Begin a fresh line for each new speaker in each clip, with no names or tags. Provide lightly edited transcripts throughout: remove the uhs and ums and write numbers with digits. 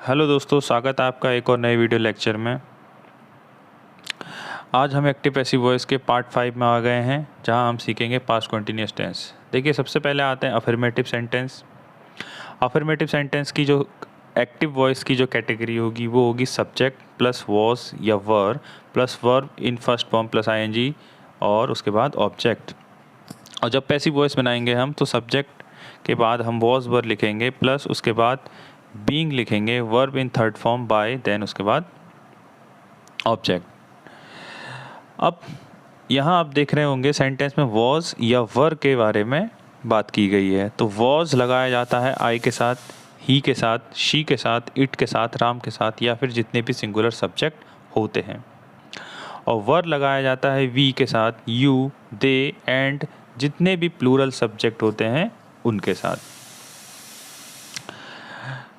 Hello दोस्तों, स्वागत है आपका एक और नए वीडियो लेक्चर में। आज हम एक्टिव पैसिव वॉइस के पार्ट 5 में आ गए हैं, जहां हम सीखेंगे पास्ट कंटिन्यूअस टेंस। देखिए, सबसे पहले आते हैं अफर्मेटिव सेंटेंस। अफर्मेटिव सेंटेंस की जो एक्टिव वॉइस की जो कैटेगरी होगी वो होगी सब्जेक्ट प्लस वॉज या were plus verb in first form plus ING और उसके बाद ऑब्जेक्ट। और जब पैसिव वॉइस बनाएंगे हम तो सब्जेक्ट के बाद हम वॉज वर लिखेंगे प्लस उसके बाद बीइंग लिखेंगे, verb in third form by, then उसके बाद ऑब्जेक्ट। अब यहाँ आप देख रहे होंगे सेंटेंस में वॉज या वर के बारे में बात की गई है। तो वॉज लगाया जाता है आई के साथ, ही के साथ, शी के साथ, इट के साथ, राम के साथ या फिर जितने भी सिंगुलर सब्जेक्ट होते हैं। और वर लगाया जाता है वी के साथ, यू, दे एंड जितने भी प्लूरल सब्जेक्ट होते हैं उनके साथ।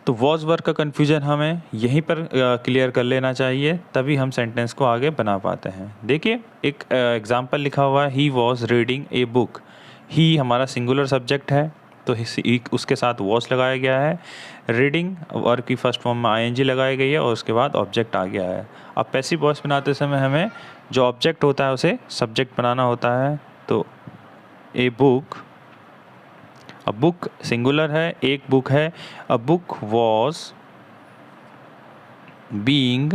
तो वॉज वर का कन्फ्यूजन हमें यहीं पर क्लियर कर लेना चाहिए, तभी हम सेंटेंस को आगे बना पाते हैं। देखिए, एक एग्जांपल लिखा हुआ है, he was reading a book. He हमारा सिंगुलर सब्जेक्ट है तो उसके साथ वॉज लगाया गया है। रीडिंग वर्ब की फर्स्ट फॉर्म में आईएनजी लगाई गई है और उसके बाद ऑब्जेक्ट आ गया है। अब पैसिव वॉइस बनाते समय हमें जो ऑब्जेक्ट होता है उसे सब्जेक्ट बनाना होता है। तो a book, a book singular है, एक बुक है। A book was being,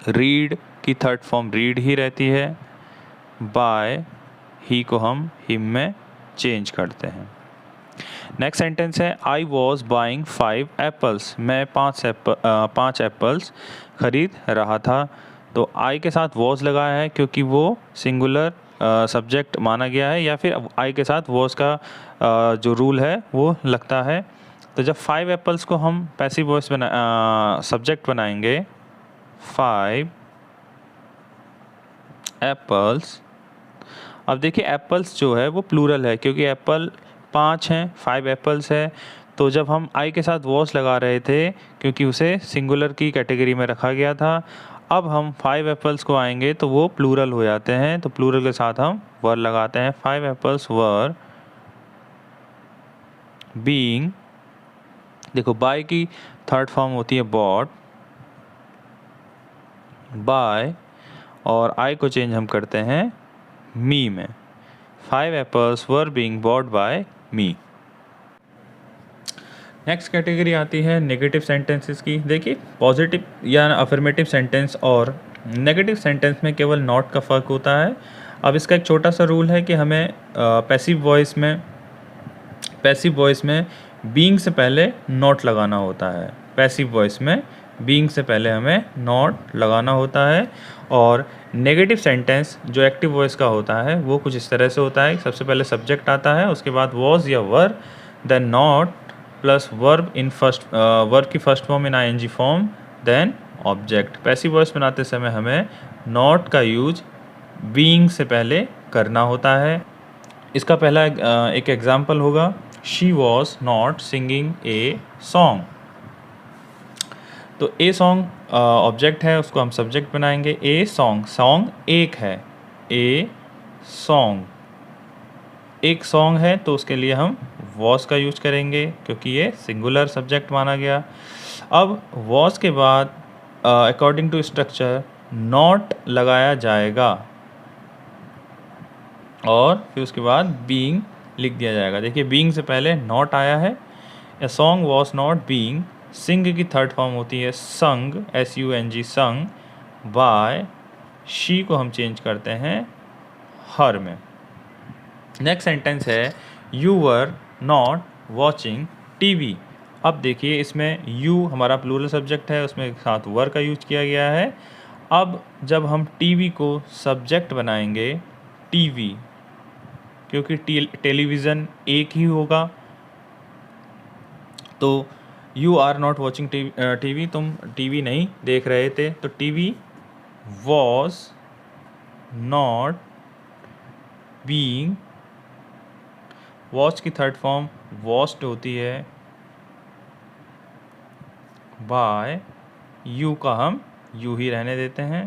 read की थर्ड फॉर्म रीड ही रहती है, बाय ही को हम हिम में चेंज करते हैं। नेक्स्ट सेंटेंस है, आई वॉज बाइंग 5 एप्पल्स। मैं 5 एप्पल्स खरीद रहा था। तो आई के साथ वॉज लगाया है क्योंकि वो सिंगुलर सब्जेक्ट माना गया है, या फिर आई के साथ वॉज का जो रूल है वो लगता है। तो जब 5 एप्पल्स को हम पैसिव वॉइस सब्जेक्ट बनाएंगे, 5 एप्पल्स। अब देखिए, एप्पल्स जो है वो प्लूरल है क्योंकि एप्पल 5 हैं, 5 एप्पल्स है। तो जब हम आई के साथ वॉज लगा रहे थे क्योंकि उसे सिंगुलर की कैटेगरी में रखा गया था, अब हम 5 एप्पल्स को आएंगे तो वो प्लूरल हो जाते हैं। तो प्लूरल के साथ हम वर लगाते हैं, 5 एप्पल्स वर बीइंग। देखो, बाय की थर्ड फॉर्म होती है बॉट, बाय, और आई को चेंज हम करते हैं मी में। 5 apples were being bought by me. Next category आती है नेगेटिव सेंटेंसेस की। देखिए, पॉजिटिव या अफर्मेटिव सेंटेंस और नेगेटिव सेंटेंस में केवल नॉट का फ़र्क होता है। अब इसका एक छोटा सा रूल है कि हमें पैसिव वॉइस में बीइंग से पहले नॉट लगाना होता है। पैसिव वॉइस में बीइंग से पहले हमें नॉट लगाना होता है। और नेगेटिव सेंटेंस जो एक्टिव वॉइस का होता है वो कुछ इस तरह से होता है, सबसे पहले सब्जेक्ट आता है, उसके बाद वॉज या were, then not plus verb की first form in ING form, then object. Passive voice बनाते समय हमें नॉट का यूज बीइंग से पहले करना होता है। इसका पहला एक एग्जाम्पल होगा, she was not singing a song. तो ए सॉन्ग ऑब्जेक्ट है, उसको हम सब्जेक्ट बनाएंगे। ए सॉन्ग, सॉन्ग एक है, ए सॉन्ग एक सॉन्ग है, तो उसके लिए हम वॉज का यूज करेंगे क्योंकि ये सिंगुलर सब्जेक्ट माना गया। अब वॉज के बाद अकॉर्डिंग टू स्ट्रक्चर नॉट लगाया जाएगा और फिर उसके बाद बीइंग लिख दिया जाएगा। देखिए, बीइंग से पहले नॉट आया है। A song was not being, sing की थर्ड फॉर्म होती है संग, SUNG, संग बाय, शी को हम चेंज करते हैं हर में। नेक्स्ट सेंटेंस है, you were not watching TV. अब देखिए, इसमें यू हमारा प्लूरल सब्जेक्ट है, उसमें साथ वर का यूज किया गया है। अब जब हम टीवी को सब्जेक्ट बनाएंगे, टीवी, क्योंकि टेलीविज़न एक ही होगा, तो you are not watching TV, तुम टीवी नहीं देख रहे थे। तो TV was not being, watch की थर्ड फॉर्म वॉच्ड होती है, बाय, यू का हम यू ही रहने देते हैं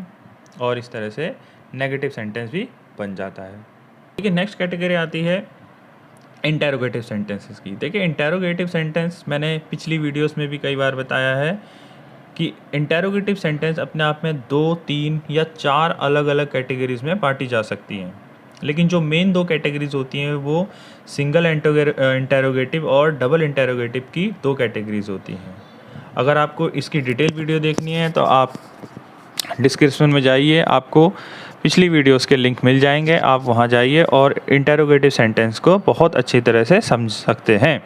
और इस तरह से नेगेटिव सेंटेंस भी बन जाता है। ठीक है, नेक्स्ट कैटेगरी आती है इंटेरोगेटिव सेंटेंसेस की। देखिए इंटेरोगेटिव सेंटेंस मैंने पिछली वीडियोस में भी कई बार बताया है कि इंटेरोगेटिव सेंटेंस अपने आप में 2, 3 या 4 अलग अलग कैटेगरीज में बांटी जा सकती हैं, लेकिन जो मेन 2 कैटेगरीज होती हैं वो सिंगल इंटेरोगेटिव और डबल इंटेरोगेटिव की 2 कैटेगरीज होती हैं। अगर आपको इसकी डिटेल वीडियो देखनी है तो आप डिस्क्रिप्शन में जाइए, आपको पिछली वीडियोस के लिंक मिल जाएंगे, आप वहां जाइए और इंटेरोगेटिव सेंटेंस को बहुत अच्छी तरह से समझ सकते हैं।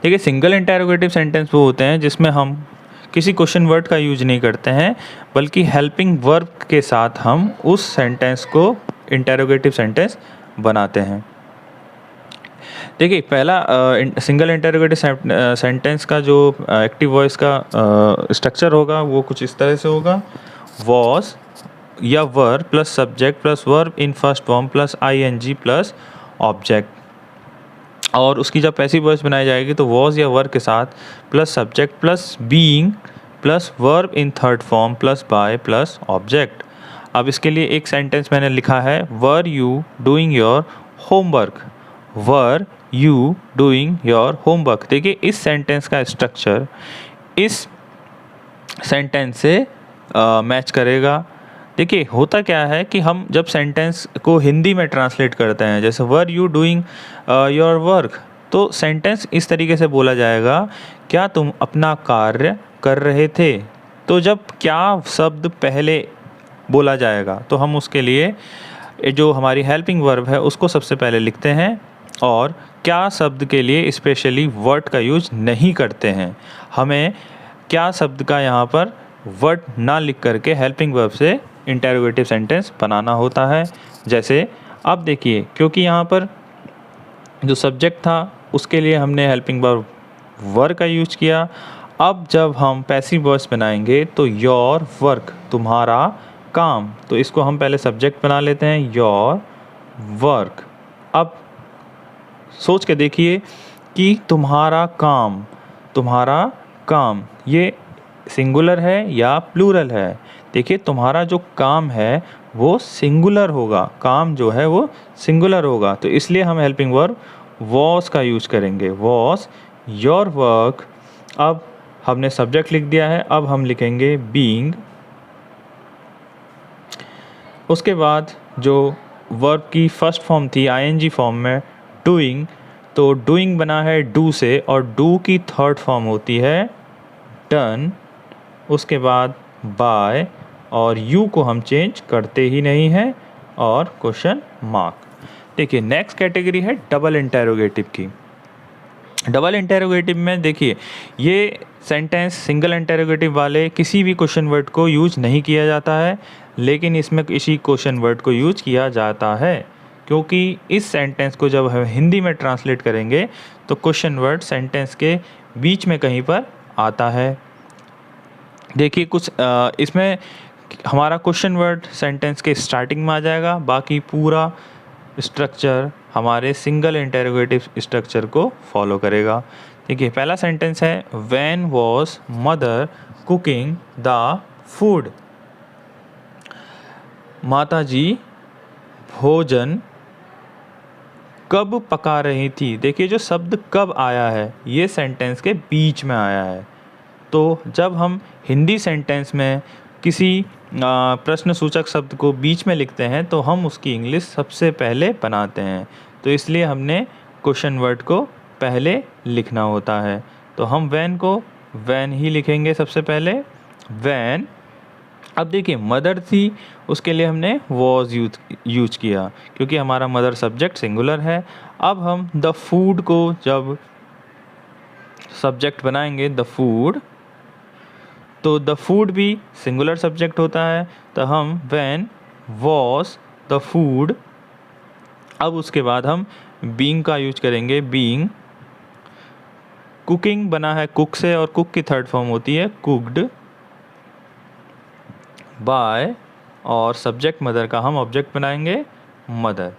देखिए सिंगल इंटेरोगेटिव सेंटेंस वो होते हैं जिसमें हम किसी क्वेश्चन वर्ड का यूज नहीं करते हैं, बल्कि हेल्पिंग वर्ब के साथ हम उस सेंटेंस को इंटेरोगेटिव सेंटेंस बनाते हैं। देखिए पहला सिंगल इंटेरोगेटिव सेंटेंस का जो एक्टिव वॉइस का स्ट्रक्चर होगा वो कुछ इस तरह से होगा। वॉज या were plus subject plus verb in first form plus ing plus object, और उसकी जब पैसिव वॉइस बनाई जाएगी तो वॉज या वर के साथ plus subject plus being plus verb in third form plus by plus object. अब इसके लिए एक सेंटेंस मैंने लिखा है, were you doing your homework, were you doing your homework. देखिए इस सेंटेंस का स्ट्रक्चर इस सेंटेंस से मैच करेगा। देखिए होता क्या है कि हम जब सेंटेंस को हिंदी में ट्रांसलेट करते हैं, जैसे were you doing your work, तो सेंटेंस इस तरीके से बोला जाएगा, क्या तुम अपना कार्य कर रहे थे। तो जब क्या शब्द पहले बोला जाएगा तो हम उसके लिए जो हमारी हेल्पिंग वर्ब है उसको सबसे पहले लिखते हैं, और क्या शब्द के लिए स्पेशली वर्ड का यूज नहीं करते हैं। हमें क्या शब्द का यहाँ पर वर्ड ना लिख करके हेल्पिंग वर्ब से इंटेरोगेटिव सेंटेंस बनाना होता है। जैसे अब देखिए, क्योंकि यहाँ पर जो सब्जेक्ट था उसके लिए हमने हेल्पिंग वर्ब वर का यूज किया। अब जब हम पैसिव वॉइस बनाएंगे तो योर वर्क, तुम्हारा काम, तो इसको हम पहले सब्जेक्ट बना लेते हैं, योर वर्क। अब सोच के देखिए कि तुम्हारा काम ये सिंगुलर है या प्लूरल है। देखिए तुम्हारा जो काम है वो सिंगुलर होगा, काम जो है वो सिंगुलर होगा, तो इसलिए हम हेल्पिंग वर्ब वॉस का यूज करेंगे, वॉस योर वर्क। अब हमने सब्जेक्ट लिख दिया है, अब हम लिखेंगे बीइंग। उसके बाद जो वर्ब की फर्स्ट फॉर्म थी ing फॉर्म में डूइंग, तो डूइंग बना है डू से, और डू की थर्ड फॉर्म होती है डन। उसके बाद बाय, और यू को हम चेंज करते ही नहीं हैं, और क्वेश्चन मार्क। देखिए नेक्स्ट कैटेगरी है डबल इंटेरोगेटिव की। डबल इंटेरोगेटिव में देखिए ये सेंटेंस सिंगल इंटेरोगेटिव वाले किसी भी क्वेश्चन वर्ड को यूज नहीं किया जाता है, लेकिन इसमें किसी क्वेश्चन वर्ड को यूज किया जाता है, क्योंकि इस सेंटेंस को जब हम हिंदी में ट्रांसलेट करेंगे तो क्वेश्चन वर्ड सेंटेंस के बीच में कहीं पर आता है। देखिए कुछ इसमें हमारा क्वेश्चन वर्ड सेंटेंस के स्टार्टिंग में आ जाएगा, बाकी पूरा स्ट्रक्चर हमारे सिंगल इंटेरोगेटिव स्ट्रक्चर को फॉलो करेगा। देखिए पहला सेंटेंस है, when was mother cooking the food, माता जी भोजन कब पका रही थी। देखिए जो शब्द कब आया है ये सेंटेंस के बीच में आया है, तो जब हम हिंदी सेंटेंस में किसी प्रश्न सूचक शब्द को बीच में लिखते हैं तो हम उसकी इंग्लिश सबसे पहले बनाते हैं, तो इसलिए हमने क्वेश्चन वर्ड को पहले लिखना होता है। तो हम वैन को वैन ही लिखेंगे सबसे पहले, वैन। अब देखिए मदर थी, उसके लिए हमने वॉज यूज किया, क्योंकि हमारा मदर सब्जेक्ट सिंगुलर है। अब हम द फूड को जब सब्जेक्ट बनाएंगे, द फूड, तो द फूड भी सिंगुलर सब्जेक्ट होता है, तो हम व्हेन वॉज द फूड। अब उसके बाद हम बीइंग का यूज करेंगे, बीइंग। कुकिंग बना है कुक से, और कुक की थर्ड फॉर्म होती है कुक्ड। बाय, और सब्जेक्ट मदर का हम ऑब्जेक्ट बनाएंगे मदर,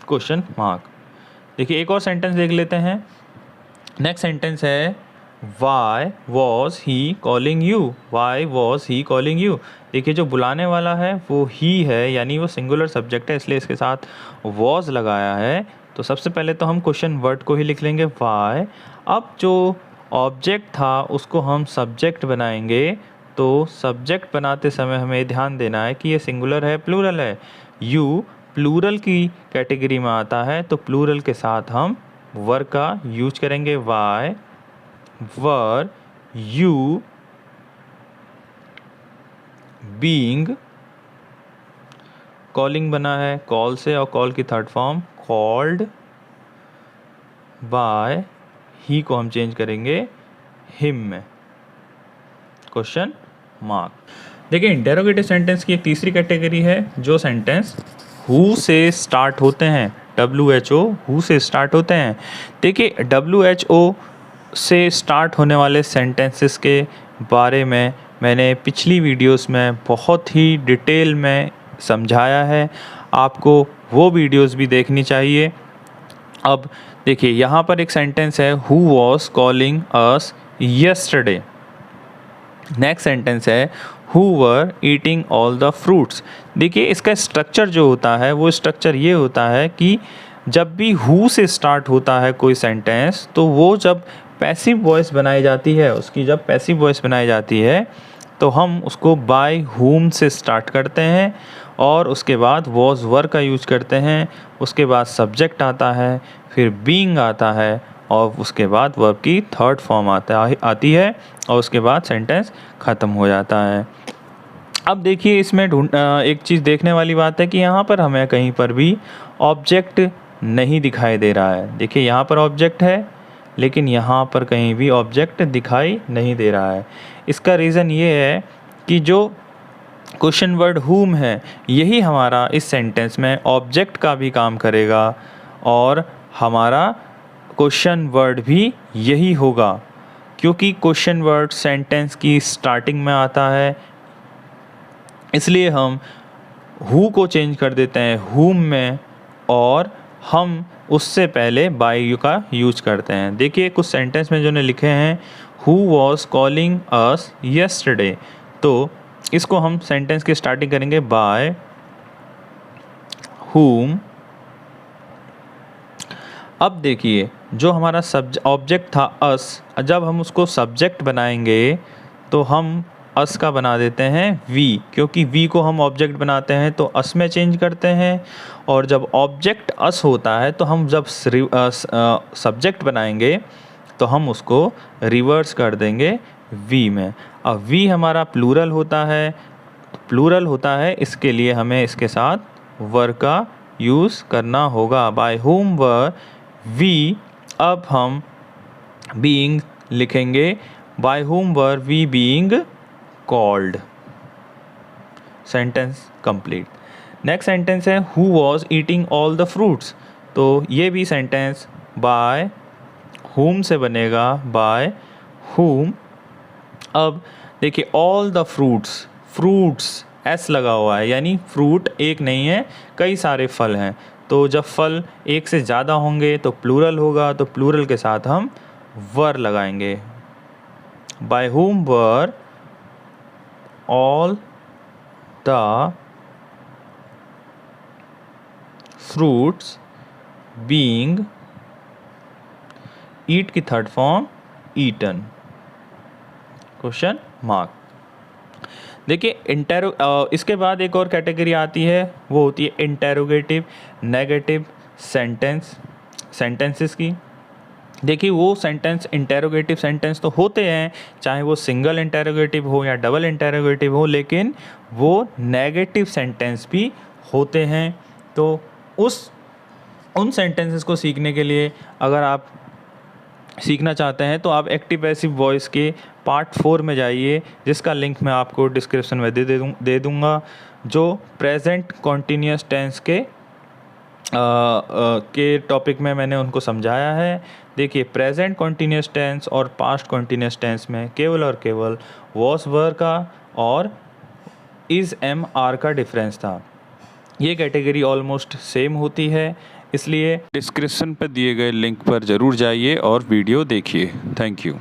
क्वेश्चन मार्क। देखिए एक और सेंटेंस देख लेते हैं। नेक्स्ट सेंटेंस है, why was he calling you, why was he calling you. देखिए जो बुलाने वाला है वो ही है, यानी वो सिंगुलर सब्जेक्ट है, इसलिए इसके साथ वॉज लगाया है। तो सबसे पहले तो हम क्वेश्चन वर्ड को ही लिख लेंगे वाई। अब जो ऑब्जेक्ट था उसको हम सब्जेक्ट बनाएंगे। तो सब्जेक्ट बनाते समय हमें ध्यान देना है कि ये सिंगुलर है प्लूरल है। यू प्लूरल की कैटेगरी में आता है, तो प्लूरल के साथ हम वर का यूज करेंगे। Why were you being, calling बना है कॉल से, और कॉल की थर्ड फॉर्म कॉल्ड बाय, ही को हम चेंज करेंगे हिम में, क्वेश्चन मार्क। देखिए इंटेरोगेटिव सेंटेंस की एक तीसरी कैटेगरी है जो सेंटेंस हु से स्टार्ट होते हैं, WHO हु से स्टार्ट होते हैं। देखिए WHO से स्टार्ट होने वाले सेंटेंसेस के बारे में मैंने पिछली वीडियोस में बहुत ही डिटेल में समझाया है, आपको वो वीडियोस भी देखनी चाहिए। अब देखिए यहाँ पर एक सेंटेंस है who was calling us yesterday. Next sentence है who were eating all the fruits. देखिए इसका स्ट्रक्चर जो होता है वो स्ट्रक्चर ये होता है कि जब भी हु से स्टार्ट होता है कोई सेंटेंस, तो वो जब पैसिव वॉइस बनाई जाती है, उसकी जब पैसिव वॉइस बनाई जाती है तो हम उसको बाय हुम से स्टार्ट करते हैं, और उसके बाद वॉज वर का यूज करते हैं, उसके बाद सब्जेक्ट आता है, फिर बीइंग आता है, और उसके बाद वर्ब की थर्ड फॉर्म आती है, और उसके बाद सेंटेंस ख़त्म हो जाता है। अब देखिए इसमें एक चीज़ देखने वाली बात है कि यहाँ पर हमें कहीं पर भी ऑब्जेक्ट नहीं दिखाई दे रहा है। देखिए यहाँ पर ऑब्जेक्ट है, लेकिन यहाँ पर कहीं भी ऑब्जेक्ट दिखाई नहीं दे रहा है। इसका रीज़न ये है कि जो क्वेश्चन वर्ड हुम है यही हमारा इस सेंटेंस में ऑब्जेक्ट का भी काम करेगा, और हमारा क्वेश्चन वर्ड भी यही होगा, क्योंकि क्वेश्चन वर्ड सेंटेंस की स्टार्टिंग में आता है, इसलिए हम हु को चेंज कर देते हैं हुम में, और हम उससे पहले बाय यू का यूज करते हैं। देखिए कुछ सेंटेंस में जो ने लिखे हैं who was calling us yesterday, तो इसको हम सेंटेंस की स्टार्टिंग करेंगे बाय हुम। अब देखिए जो हमारा ऑब्जेक्ट था अस, जब हम उसको सब्जेक्ट बनाएंगे तो हम अस का बना देते हैं वी, क्योंकि वी को हम ऑब्जेक्ट बनाते हैं तो अस में चेंज करते हैं, और जब ऑब्जेक्ट अस होता है तो हम जब सब्जेक्ट बनाएंगे तो हम उसको रिवर्स कर देंगे वी में। अब वी हमारा प्लूरल होता है, इसके लिए हमें इसके साथ वर का यूज़ करना होगा, बाय हुम वर वी। अब हम बीइंग लिखेंगे by whom were we being called, sentence complete. Next sentence है who was eating all the fruits, तो ये भी सेंटेंस बाय हुम से बनेगा, बाय हुम। अब देखिए ऑल द फ्रूट्स एस लगा हुआ है, यानी फ्रूट एक नहीं है, कई सारे फल हैं, तो जब फल एक से ज़्यादा होंगे तो प्लूरल होगा, तो प्लूरल के साथ हम वर लगाएंगे, by whom were all the fruits being, eat की third form eaten, question mark. देखिए इसके बाद एक और कैटेगरी आती है, वो होती है इंटेरोगेटिव नेगेटिव सेंटेंसेस की। देखिए वो सेंटेंस इंटेरोगेटिव सेंटेंस तो होते हैं, चाहे वो सिंगल इंटेरोगेटिव हो या डबल इंटेरोगेटिव हो, लेकिन वो नेगेटिव सेंटेंस भी होते हैं। तो उन सेंटेंसेस को सीखने के लिए अगर आप सीखना चाहते हैं तो आप एक्टिव पैसिव वॉइस के पार्ट 4 में जाइए, जिसका लिंक मैं आपको डिस्क्रिप्शन में दे दूँगा, जो प्रेजेंट कॉन्टीन्यूअस टेंस के टॉपिक में मैंने उनको समझाया है। देखिए प्रेजेंट कॉन्टीन्यूअस टेंस और पास्ट कॉन्टीन्यूअस टेंस में केवल और केवल वॉज वर का और इज़ एम आर का डिफरेंस था। ये कैटेगरी ऑलमोस्ट सेम होती है, इसलिए डिस्क्रिप्शन पर दिए गए लिंक पर ज़रूर जाइए और वीडियो देखिए। Thank you.